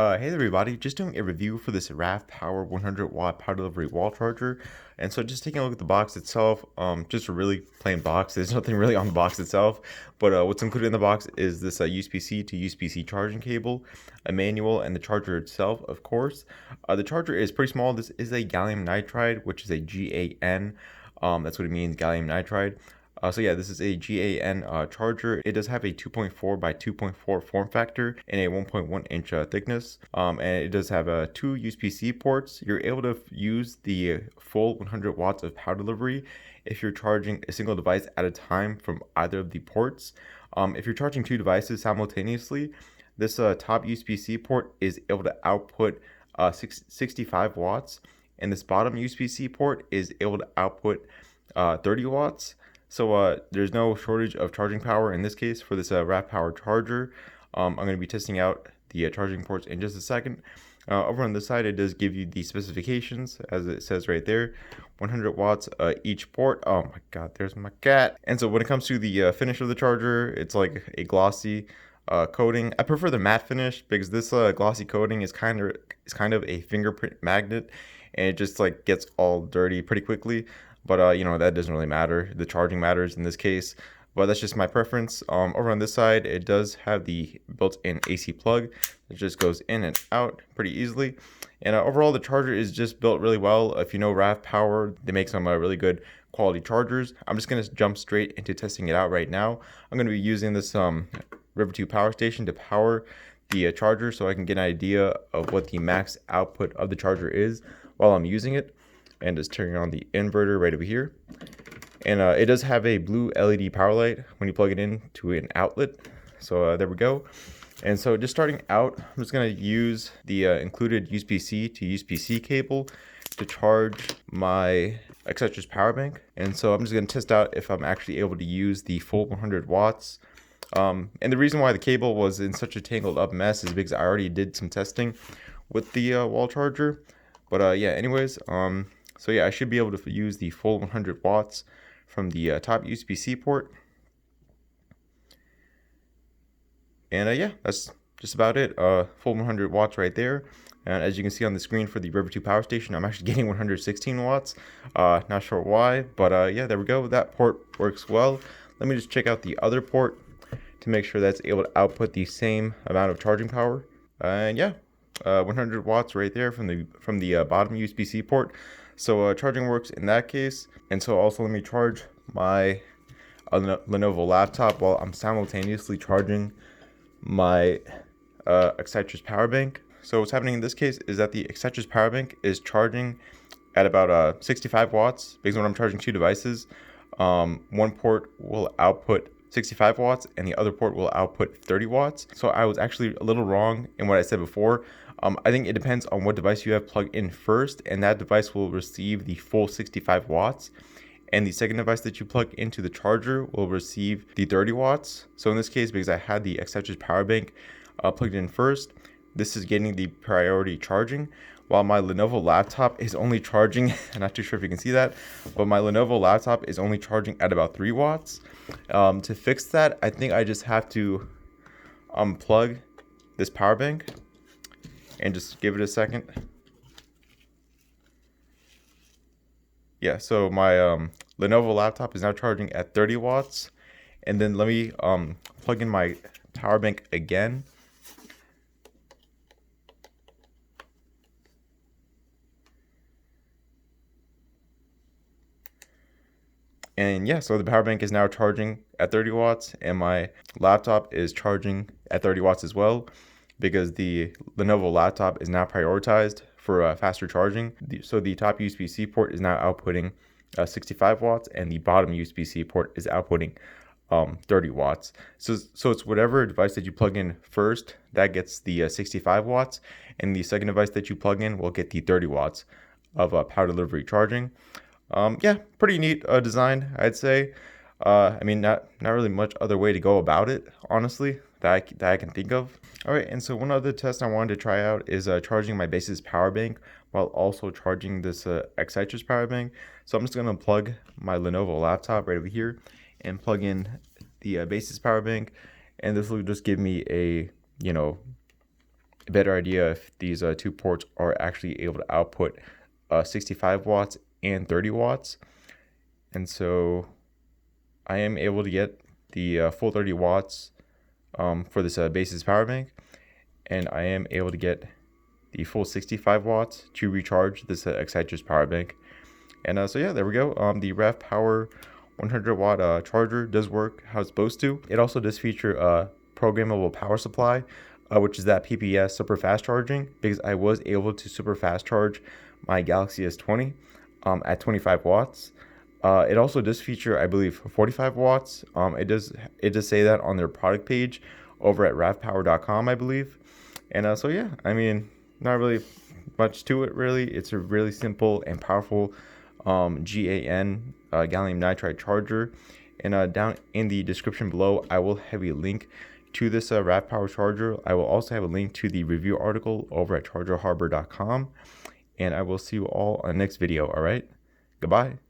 Hey there everybody, just doing a review for this RAVPower 100W power delivery wall charger. And so just taking a look at the box itself, just a really plain box. There's nothing really on the box itself, but what's included in the box is this USB-C to USB-C charging cable, a manual, and the charger itself, of course. The charger is pretty small. This is a gallium nitride, which is a GaN. That's what it means, gallium nitride. So yeah, this is a GaN charger. It does have a 2.4 by 2.4 form factor and a 1.1 inch thickness. And it does have two USB-C ports. You're able to use the full 100 watts of power delivery if you're charging a single device at a time from either of the ports. If you're charging two devices simultaneously, this top USB-C port is able to output 65 watts, and this bottom USB-C port is able to output 30 watts. So there's no shortage of charging power in this case for this RAVPower charger. I'm going to be testing out the charging ports in just a second. Over on this side, it does give you the specifications, as it says right there. 100 watts each port. Oh my god, there's my cat. And so when it comes to the finish of the charger, it's like a glossy coating. I prefer the matte finish because this glossy coating is kind of a fingerprint magnet, and it just like gets all dirty pretty quickly. But you know, that doesn't really matter. The charging matters in this case, but that's just my preference. Over on this side, it does have the built-in AC plug. It just goes in and out pretty easily. And overall, the charger is just built really well. If you know RAVPower, they make some really good quality chargers. I'm just going to jump straight into testing it out right now. I'm going to be using this River 2 power station to power the charger so I can get an idea of what the max output of the charger is while I'm using it. And just turning on the inverter right over here. And it does have a blue LED power light when you plug it in to an outlet. So there we go. And so just starting out, I'm just going to use the included USB-C to USB-C cable to charge my Xetra's power bank. And so I'm just going to test out if I'm actually able to use the full 100 watts. And the reason why the cable was in such a tangled up mess is because I already did some testing with the wall charger. But yeah, anyways, so yeah, I should be able to use the full 100 watts from the top USB-C port. And yeah, that's just about it. Full 100 watts right there. And as you can see on the screen for the River 2 power station, I'm actually getting 116 watts. Not sure why, but yeah, there we go. That port works well. Let me just check out the other port to make sure that's able to output the same amount of charging power. And yeah, 100 watts right there from the bottom USB-C port. So charging works in that case. And so also let me charge my Lenovo laptop while I'm simultaneously charging my Xetra's power bank. So what's happening in this case is that the Xetra's power bank is charging at about 65 watts because when I'm charging two devices, one port will output 65 watts and the other port will output 30 watts. So I was actually a little wrong in what I said before. I think it depends on what device you have plugged in first, and that device will receive the full 65 watts. And the second device that you plug into the charger will receive the 30 watts. So in this case, because I had the Xetra's power bank plugged in first, this is getting the priority charging, while my Lenovo laptop is only charging, I'm not too sure if you can see that, but my Lenovo laptop is only charging at about 3 watts. To fix that, I think I just have to unplug this power bank and just give it a second. Yeah, so my Lenovo laptop is now charging at 30 watts. And then let me plug in my power bank again. And yeah, so the power bank is now charging at 30 watts and my laptop is charging at 30 watts as well because the Lenovo laptop is now prioritized for faster charging. So the top USB-C port is now outputting 65 watts and the bottom USB-C port is outputting 30 watts. So it's whatever device that you plug in first that gets the 65 watts, and the second device that you plug in will get the 30 watts of power delivery charging. Yeah, pretty neat design, I'd say. I mean, not really much other way to go about it, honestly, that I can think of. All right, and so one other test I wanted to try out is charging my Base's power bank while also charging this Xetra's power bank. So I'm just going to plug my Lenovo laptop right over here and plug in the Base's power bank, and this will just give me a, a better idea if these two ports are actually able to output 65 watts and 30 watts. And so I am able to get the full 30 watts for this basis power bank, and I am able to get the full 65 watts to recharge this Exciters power bank. And so yeah, there we go. The RAVPower 100W charger does work how it's supposed to. It also does feature a programmable power supply, which is that PPS super fast charging, because I was able to super fast charge my Galaxy S20 at 25 watts. It also does feature, I believe, 45 watts. It does say that on their product page over at ravpower.com, I believe. And so yeah, I mean, not really much to it really. It's a really simple and powerful GaN gallium nitride charger. And down in the description below, I will have a link to this RAVPower charger. I will also have a link to the review article over at chargerharbor.com. And I will see you all on the next video. All right, goodbye.